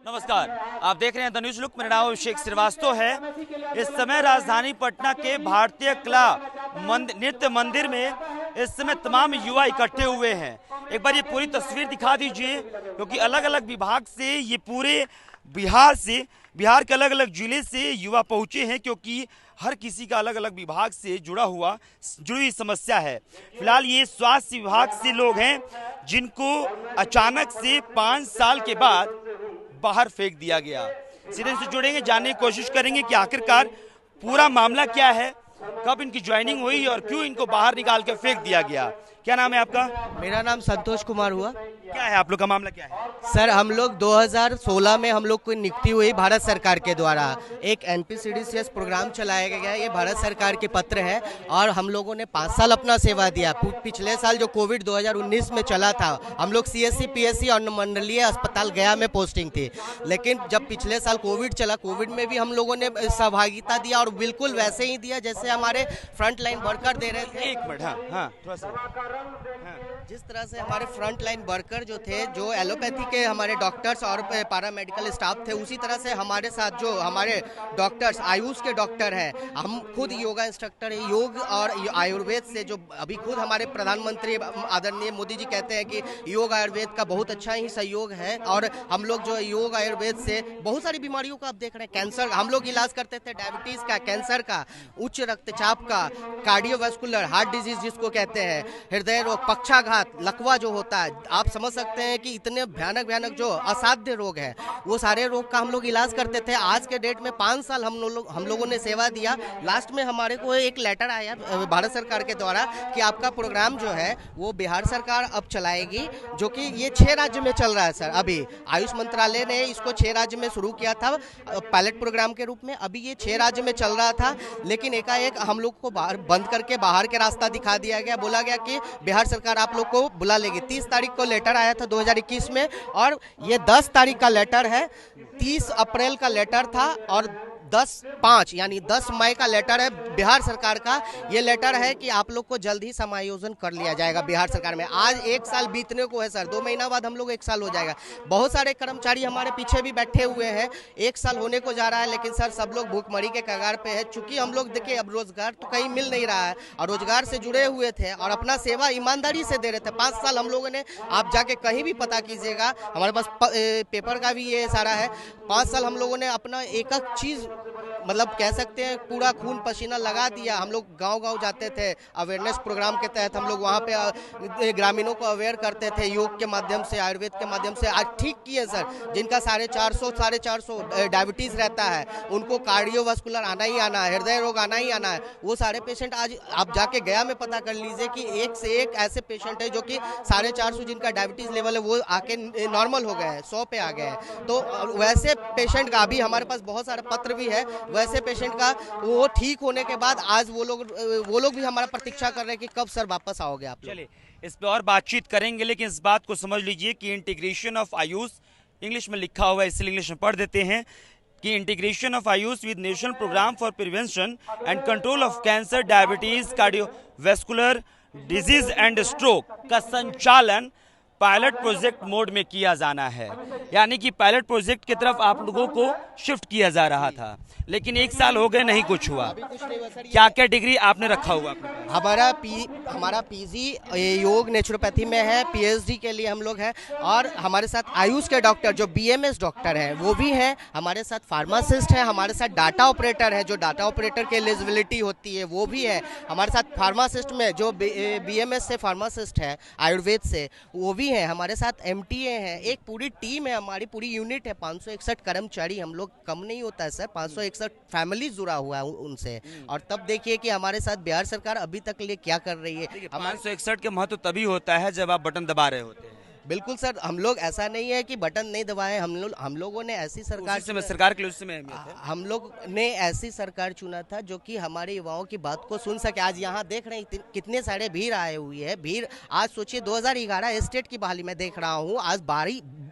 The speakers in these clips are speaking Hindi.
नमस्कार, आप देख रहे हैं द न्यूज लुक। मेरा नाम अभिषेक श्रीवास्तव है। इस समय राजधानी पटना के भारतीय कला नृत्य मंदिर में इस समय तमाम युवा इकट्ठे हुए हैं। एक बार ये पूरी तस्वीर दिखा दीजिए, क्योंकि अलग अलग विभाग से ये पूरे बिहार के अलग अलग जिले से युवा पहुंचे हैं, क्योंकि हर किसी का अलग अलग विभाग से जुड़ी हुई समस्या है। फिलहाल ये स्वास्थ्य विभाग से लोग हैं जिनको अचानक से 5 साल के बाद बाहर फेंक दिया गया। सीधे से जुड़ेंगे, जानने की कोशिश करेंगे कि आखिरकार पूरा मामला क्या है, कब इनकी ज्वाइनिंग हुई और क्यों इनको बाहर निकाल के फेंक दिया गया। क्या नाम है आपका? मेरा नाम संतोष कुमार हुआ। क्या है आप लोग का मामला, क्या है? सर, हम लोग 2016 में हम लोग को नियुक्ति हुई भारत सरकार के द्वारा। एक एनपीसीडीसीएस प्रोग्राम चलाया गया है, ये भारत सरकार के पत्र है और हम लोगों ने 5 साल अपना सेवा दिया। पिछले साल जो कोविड 2019 में चला था, हम लोग सीएससी पीएससी और मंडलीय अस्पताल गया में पोस्टिंग थी। लेकिन जब पिछले साल कोविड चला, कोविड में भी हम लोगों ने सहभागिता दिया और बिल्कुल वैसे ही दिया जैसे हमारे फ्रंट लाइन वर्कर दे रहे थे। एक मिनट, हाँ, थोड़ा सा। जिस तरह से हमारे फ्रंट लाइन वर्कर जो थे, जो एलोपैथी के हमारे डॉक्टर्स और पैरा मेडिकल स्टाफ थे, उसी तरह से हमारे साथ जो हमारे डॉक्टर्स आयुष के डॉक्टर हैं, हम खुद योगा इंस्ट्रक्टर हैं। योग और आयुर्वेद से जो अभी खुद हमारे प्रधानमंत्री आदरणीय मोदी जी कहते हैं कि योग आयुर्वेद का बहुत अच्छा ही सहयोग है। और हम लोग जो योग आयुर्वेद से बहुत सारी बीमारियों का आप देख रहे हैं, कैंसर हम लोग इलाज करते थे, डायबिटीज का, कैंसर का, उच्च रक्तचाप का, कार्डियोवास्कुलर हार्ट डिजीज जिसको कहते हैं, हृदय रोग, पक्षाघात, लकवा जो होता है, आप समझ सकते हैं कि इतने भयानक जो असाध्य रोग है, वो सारे रोग का हम लोग इलाज करते थे। आज के डेट में 5 साल हम लोगों ने सेवा दिया। लास्ट में हमारे को एक लेटर आया भारत सरकार के द्वारा कि आपका प्रोग्राम जो है वो बिहार सरकार अब चलाएगी, जो कि ये 6 राज्य में चल रहा है। सर, अभी आयुष मंत्रालय ने इसको 6 राज्य में शुरू किया था पायलट प्रोग्राम के रूप में। अभी ये 6 राज्य में चल रहा था, लेकिन एकाएक हम लोग को बाहर बंद करके बाहर के रास्ता दिखा दिया गया। बोला गया कि बिहार सरकार आप लोग को बुला लेगी। 30 तारीख को लेटर आया था 2021 में, और ये 10 तारीख का लेटर है। 30 अप्रैल का लेटर था और 10/5 यानी 10 मई का लेटर है बिहार सरकार का। ये लेटर है कि आप लोग को जल्द ही समायोजन कर लिया जाएगा बिहार सरकार में। आज 1 साल बीतने को है सर, 2 महीना बाद हम लोग 1 साल हो जाएगा। बहुत सारे कर्मचारी हमारे पीछे भी बैठे हुए हैं, 1 साल होने को जा रहा है, लेकिन सर सब लोग भूखमरी के कगार पे है। चूंकि हम लोग देखिए अब रोजगार तो कहीं मिल नहीं रहा है और रोजगार से जुड़े हुए थे और अपना सेवा ईमानदारी से दे रहे थे। 5 साल हम लोगों ने, आप जाके कहीं भी पता कीजिएगा, हमारे पास पेपर का भी ये सारा है। 5 साल हम लोगों ने अपना एक एक चीज, मतलब कह सकते हैं पूरा खून पसीना लगा दिया। हम लोग गांव-गांव जाते थे, अवेयरनेस प्रोग्राम के तहत हम लोग वहां पे ग्रामीणों को अवेयर करते थे, योग के माध्यम से, आयुर्वेद के माध्यम से। आज ठीक किए सर, जिनका 450 डायबिटीज रहता है, उनको कार्डियोवास्कुलर आना ही आना है, हृदय रोग आना ही आना है। वो सारे पेशेंट आज आप जाके गया में पता कर लीजिए कि एक से एक ऐसे पेशेंट है जो कि 450 जिनका डायबिटीज लेवल है वो आके नॉर्मल हो गए हैं, 100 पे आ गए हैं। तो वैसे पेशेंट का अभी हमारे पास बहुत सारे पत्र भी है, वैसे पेशेंट का वो ठीक होने के बाद आज वो लोग भी हमारा प्रतीक्षा कर रहे हैं कि कब सर वापस आओगे आप लोग। चलिए इस पे और बातचीत करेंगे, लेकिन इस बात को समझ लीजिए कि इंटीग्रेशन ऑफ आयुष, इंग्लिश में लिखा हुआ है इसलिए इंग्लिश में पढ़ देते हैं कि integration of AYUSH with national programme for prevention and control of cancer, diabetes, cardiovascular disease and stroke का संचालन पायलट प्रोजेक्ट मोड में किया जाना है। यानी कि पायलट प्रोजेक्ट की तरफ आप लोगों को शिफ्ट किया जा रहा था, लेकिन 1 साल हो गए, नहीं कुछ हुआ। क्या क्या डिग्री आपने रखा हुआ? हमारा पीजी योग नेचुरोपैथी में है, पीएचडी के लिए हम लोग हैं, और हमारे साथ आयुष के डॉक्टर जो बीएमएस डॉक्टर हैं वो भी हैं, हमारे साथ फार्मासिस्ट हैं, हमारे साथ डाटा ऑपरेटर है, जो डाटा ऑपरेटर की एलिजिबिलिटी होती है वो भी है, हमारे साथ फार्मासिस्ट में जो बीएमएस से फार्मासिस्ट है आयुर्वेद से वो भी है, हमारे साथ एमटीए है। एक पूरी टीम है, हमारी पूरी यूनिट है। 561 कर्मचारी, हम लोग कम नहीं होता है सर, 561 फैमिली जुड़ा हुआ है उनसे। और तब देखिए कि हमारे साथ बिहार सरकार अभी तक लिए क्या कर रही है। 561 के महत्व तभी होता है जब आप बटन दबा रहे होते हैं। बिल्कुल सर, हम लोग ऐसा नहीं है कि बटन नहीं दबाए, हम लोगों ने ऐसी सरकार के लिए उस समय हम लोग ने ऐसी सरकार चुना था जो कि हमारे युवाओं की बात को सुन सके। आज यहाँ देख रहे हैं कितने सारे भीड़ आए हुई है। भीड़ आज सोचिए 2011 स्टेट की बहाली में देख रहा हूँ, आज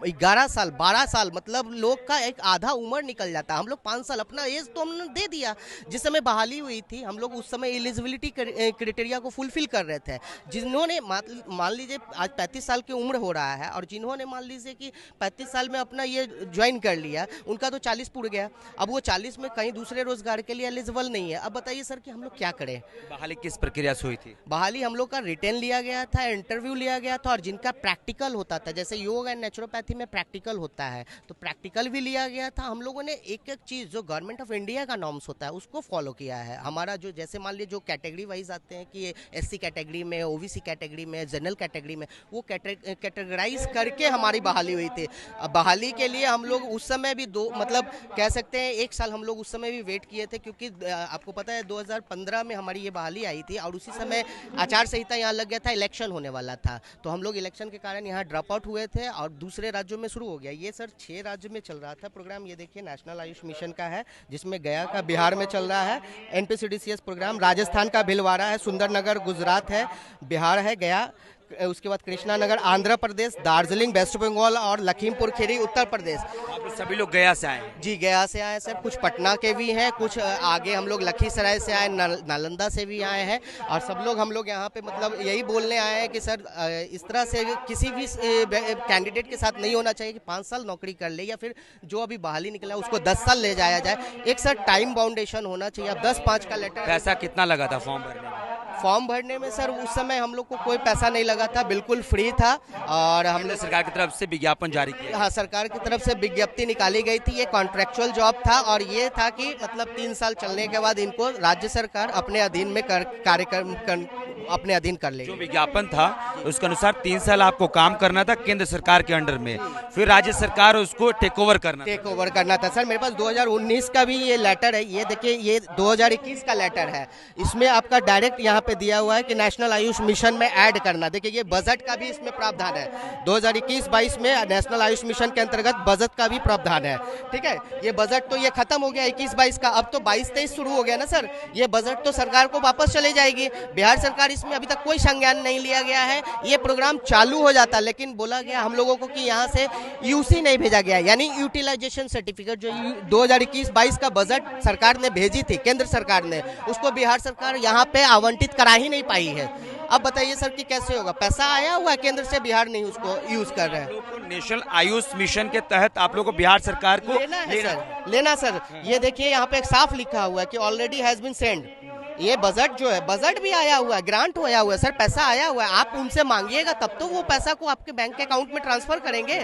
12 साल मतलब लोग का एक आधा उम्र निकल जाता है। हम लोग 5 साल अपना एज तो हमने दे दिया। जिस समय बहाली हुई थी हम लोग उस समय एलिजिबिलिटी क्राइटेरिया को फुलफिल कर रहे थे। जिन्होंने मान लीजिए आज 35 साल की उम्र हो रहा रहा है, और जिन्होंने मान लीजिए कि 35 साल में अपना ये ज्वाइन कर लिया, उनका तो 40 पूर गया, अब वो 40 में कहीं दूसरे रोजगार के लिए एलिजिबल नहीं है। अब बताइए सर कि हम लोग क्या करें। बहाली किस प्रक्रिया से हुई थी? बहाली हम लोग का रिटर्न लिया गया था, इंटरव्यू लिया गया था, और जिनका प्रैक्टिकल होता था, जैसे योग एंड नेचुरोपैथी में प्रैक्टिकल होता है, तो प्रैक्टिकल भी लिया गया था। हम लोगों ने एक एक चीज़ जो गवर्नमेंट ऑफ इंडिया का नॉर्म्स होता है उसको फॉलो किया है। हमारा जो जैसे मान लीजिए जो कैटेगरी वाइज आते हैं कि SC कैटेगरी में, OBC कैटेगरी में, जनरल कैटेगरी में, वो कैटेगराइज करके हमारी बहाली हुई थी। अब बहाली के लिए हम लोग उस समय भी मतलब कह सकते हैं 1 साल हम लोग उस समय भी वेट किए थे, क्योंकि आपको पता है 2015 में हमारी ये बहाली आई थी, और उसी समय आचार संहिता यहाँ लग गया था, इलेक्शन होने वाला था, तो हम लोग इलेक्शन के कारण यहाँ ड्रॉप आउट हुए थे और दूसरे राज्यों में शुरू हो गया। ये सर 6 राज्य में चल रहा था प्रोग्राम। ये देखिए नेशनल आयुष मिशन का है, जिसमें गया का बिहार में चल रहा है, NPCDCS प्रोग्राम राजस्थान का भिलवाड़ा है, सुंदरनगर गुजरात है, बिहार है गया, उसके बाद कृष्णानगर आंध्र प्रदेश, दार्जिलिंग वेस्ट बंगाल, और लखीमपुर खीरी उत्तर प्रदेश। सभी लोग गया से आए हैं? जी गया से आए सर, कुछ पटना के भी हैं, कुछ आगे हम लोग लखीसराय से आए, नालंदा से भी आए हैं, और सब लोग हम लोग यहाँ पे मतलब यही बोलने आए हैं कि सर इस तरह से किसी भी कैंडिडेट के साथ नहीं होना चाहिए कि 5 साल नौकरी कर ले, या फिर जो अभी बहाली निकला उसको 10 साल ले जाया जाए। एक सर टाइम बाउंडेशन होना चाहिए। अब 10/5 का लेटर। पैसा कितना लगा था फॉर्म भरने में? फॉर्म भरने में सर उस समय हम लोग को कोई पैसा नहीं लगा था, बिल्कुल फ्री था, और हमने सरकार की तरफ से विज्ञापन जारी किया? हाँ, सरकार की तरफ से विज्ञप्ति निकाली गई थी। ये कॉन्ट्रेक्चुअल जॉब था, और ये था कि मतलब 3 साल चलने के बाद इनको राज्य सरकार अपने अधीन में कार्यक्रम अपने अधीन कर लेगी। जो विज्ञापन था उसके अनुसार 3 साल आपको काम करना था केंद्र सरकार के अंडर में, फिर राज्य सरकार उसको टेक ओवर करना था। सर मेरे पास 2019 का भी ये लेटर है, ये देखिए, ये 2021 का लेटर है, इसमें आपका डायरेक्ट यहाँ पे दिया हुआ है कि नेशनल आयुष मिशन में ऐड करना। देखिए ये बजट का भी इसमें प्रावधान है, 2021-22 में नेशनल आयुष मिशन के अंतर्गत बजट का भी प्रावधान है। ठीक है, ये बजट तो ये खत्म हो गया 21-22 का, अब तो 22-23 शुरू हो गया ना सर, ये बजट तो सरकार को वापस चले जाएगी। बिहार सरकार इसमें अभी तक कोई संज्ञान नहीं लिया गया है। ये प्रोग्राम चालू हो जाता, लेकिन बोला गया हम लोगों को कि यहाँ से UC नहीं भेजा गया, यानी यूटिलाइजेशन सर्टिफिकेट, जो 2021-22 का बजट सरकार ने भेजी थी, केंद्र सरकार ने, उसको बिहार सरकार यहाँ पे आवंटित करा ही नहीं पाई है। अब बताइए सर कि कैसे होगा, पैसा आया हुआ है केंद्र से, बिहार नहीं उसको यूज कर रहे हैं। नेशनल आयुष मिशन के तहत आप लोगों को बिहार सरकार को लेना सर। ये देखिए यहाँ पे एक साफ लिखा हुआ है कि ऑलरेडी हैज बीन सेंड। ये बजट जो है, बजट भी आया हुआ है, ग्रांट आया हुआ है सर, पैसा आया हुआ है, आप उनसे मांगिएगा तब तो वो पैसा को आपके बैंक के अकाउंट में ट्रांसफर करेंगे।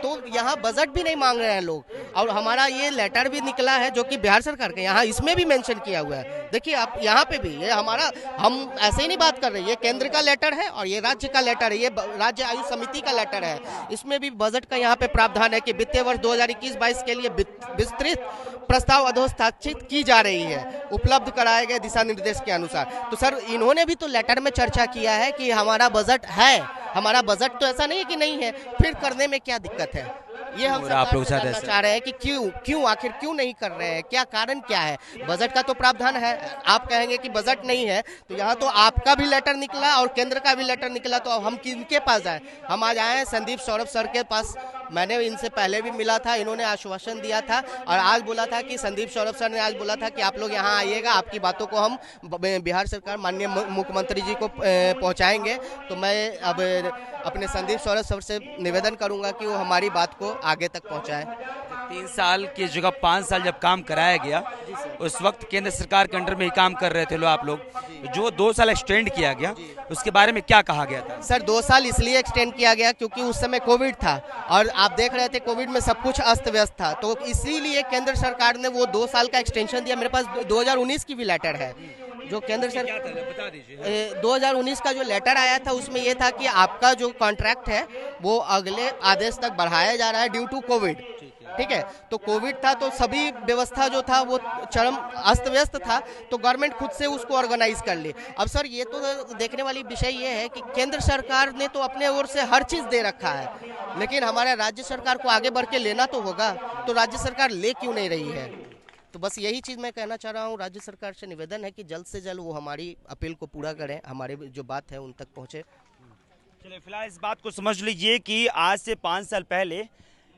तो यहाँ बजट भी नहीं मांग रहे हैं लोग, और हमारा ये लेटर भी निकला है जो कि बिहार सरकार के यहाँ, इसमें भी मेंशन किया हुआ है। देखिए आप यहाँ पे भी, ये हमारा, हम ऐसे ही नहीं बात कर रहे, ये केंद्र का लेटर है और ये राज्य का लेटर है, ये राज्य आयुष समिति का लेटर है, इसमें भी बजट का यहाँ पे प्रावधान है कि वित्तीय वर्ष 2021-22 के लिए विस्तृत प्रस्ताव अधोस्थापित की जा रही है, उपलब्ध कराए गए दिशा निर्देश के अनुसार। तो सर इन्होंने भी तो लेटर में चर्चा किया है कि हमारा बजट है, हमारा बजट तो ऐसा नहीं है कि नहीं है, फिर करने में क्या दिक्कत है। ये हम आप लोग चाह रहे हैं कि क्यों आखिर क्यों नहीं कर रहे हैं, क्या कारण क्या है। बजट का तो प्रावधान है, आप कहेंगे कि बजट नहीं है, तो यहाँ तो आपका भी लेटर निकला और केंद्र का भी लेटर निकला, तो अब हम किनके पास जाएं। हम आज आए हैं संदीप सौरभ सर के पास, मैंने इनसे पहले भी मिला था, इन्होंने आश्वासन दिया था, और आज बोला था कि संदीप सौरभ सर ने आज बोला था कि आप लोग यहाँ आइएगा, आपकी बातों को हम बिहार सरकार माननीय मुख्यमंत्री जी को पहुँचाएंगे। तो मैं अब अपने संदीप सौरभ सर से निवेदन करूंगा कि वो हमारी बात को आगे तक पहुंचाएं। 3 साल की जगह 5 साल जब काम कराया गया, उस वक्त केंद्र सरकार के अंडर में ही काम कर रहे थे आप लोग, जो 2 साल एक्सटेंड किया गया उसके बारे में क्या कहा गया था? सर 2 साल इसलिए एक्सटेंड किया गया क्योंकि उस समय कोविड था, और आप देख रहे थे कोविड में सब कुछ अस्त व्यस्त था, तो इसीलिए केंद्र सरकार ने वो 2 साल का एक्सटेंशन दिया। मेरे पास 2019 की भी लेटर है, जो केंद्र सरकार, बता दीजिए। 2019 का जो लेटर आया था उसमें ये था कि आपका जो कॉन्ट्रैक्ट है वो अगले आदेश तक बढ़ाया जा रहा है ड्यू टू कोविड। ठीक है, तो कोविड था तो सभी व्यवस्था जो था वो चरम अस्त व्यस्त था, तो गवर्नमेंट खुद से उसको ऑर्गेनाइज कर ली। अब सर ये तो देखने वाली विषय ये है कि केंद्र सरकार ने तो अपने ओर से हर चीज दे रखा है, लेकिन हमारे राज्य सरकार को आगे बढ़ के लेना तो होगा, तो राज्य सरकार ले क्यों नहीं रही है। तो बस यही चीज़ मैं कहना चाह रहा हूँ, राज्य सरकार से निवेदन है कि जल्द से जल्द वो हमारी अपील को पूरा करें, हमारे जो बात है उन तक पहुँचे। चलिए फिलहाल इस बात को समझ लीजिए कि आज से 5 साल पहले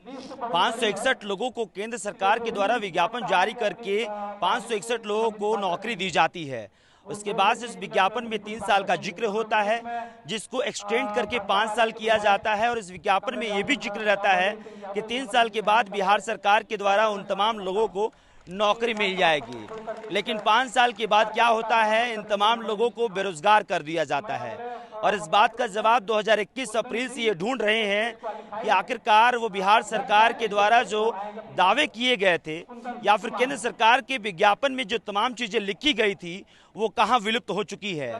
561 लोगों को केंद्र सरकार के द्वारा विज्ञापन जारी करके 561 लोगों को नौकरी दी जाती है, उसके बाद इस विज्ञापन में 3 साल का जिक्र होता है, जिसको एक्सटेंड करके 5 साल किया जाता है। और इस विज्ञापन में ये भी जिक्र रहता है कि 3 साल के बाद बिहार सरकार के द्वारा उन तमाम लोगों को नौकरी मिल जाएगी। लेकिन 5 साल के बाद क्या होता है, इन तमाम लोगों को बेरोजगार कर दिया जाता है। और इस बात का जवाब 2021 अप्रैल से ये ढूंढ रहे हैं कि आखिरकार वो बिहार सरकार के द्वारा जो दावे किए गए थे या फिर केंद्र सरकार के विज्ञापन में जो तमाम चीजें लिखी गई थी वो कहां विलुप्त हो चुकी है।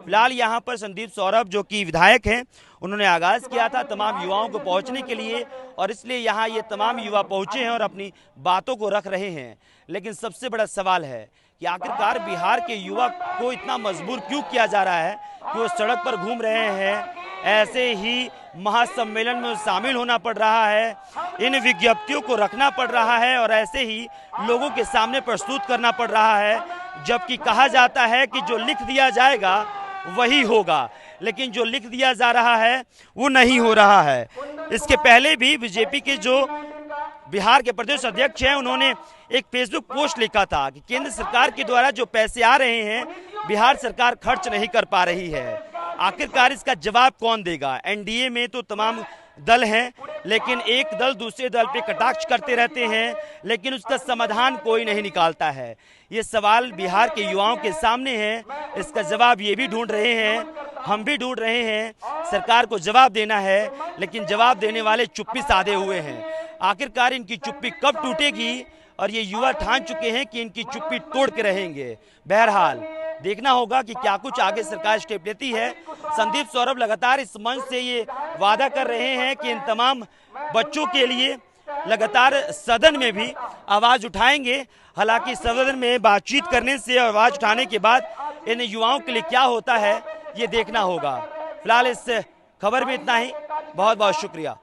फिलहाल यहां पर संदीप सौरभ जो कि विधायक हैं, उन्होंने आगाज किया था तमाम युवाओं को पहुंचने के लिए, और इसलिए यहां ये तमाम युवा पहुंचे हैं और अपनी बातों को रख रहे हैं। लेकिन सबसे बड़ा सवाल है कि आखिरकार बिहार के युवा को इतना मजबूर क्यों किया जा रहा है कि वो सड़क पर घूम रहे हैं, ऐसे ही महासम्मेलन में शामिल होना पड़ रहा है, इन विज्ञप्तियों को रखना पड़ रहा है और ऐसे ही लोगों के सामने प्रस्तुत करना पड़ रहा है, जबकि कहा जाता है कि जो लिख दिया जाएगा वही होगा, लेकिन जो लिख दिया जा रहा है वो नहीं हो रहा है। इसके पहले भी बीजेपी के जो बिहार के प्रदेश अध्यक्ष हैं, उन्होंने एक फेसबुक पोस्ट लिखा था कि केंद्र सरकार के द्वारा जो पैसे आ रहे हैं बिहार सरकार खर्च नहीं कर पा रही है। आखिरकार इसका जवाब कौन देगा? एनडीए में तो तमाम दल हैं, लेकिन एक दल दूसरे दल पे कटाक्ष करते रहते हैं, लेकिन उसका समाधान कोई नहीं निकालता है। ये सवाल बिहार के युवाओं के सामने है, इसका जवाब ये भी ढूंढ रहे हैं, हम भी ढूंढ रहे हैं। सरकार को जवाब देना है, लेकिन जवाब देने वाले चुप्पी साधे हुए हैं। आखिरकार इनकी चुप्पी कब टूटेगी, और ये युवा ठान चुके हैं कि इनकी चुप्पी तोड़ के रहेंगे। बहरहाल देखना होगा कि क्या कुछ आगे सरकार स्टेप लेती है। संदीप सौरभ लगातार इस मंच से ये वादा कर रहे हैं कि इन तमाम बच्चों के लिए लगातार सदन में भी आवाज उठाएंगे। हालांकि सदन में बातचीत करने से और आवाज उठाने के बाद इन युवाओं के लिए क्या होता है ये देखना होगा। फिलहाल इस खबर में इतना ही, बहुत बहुत शुक्रिया।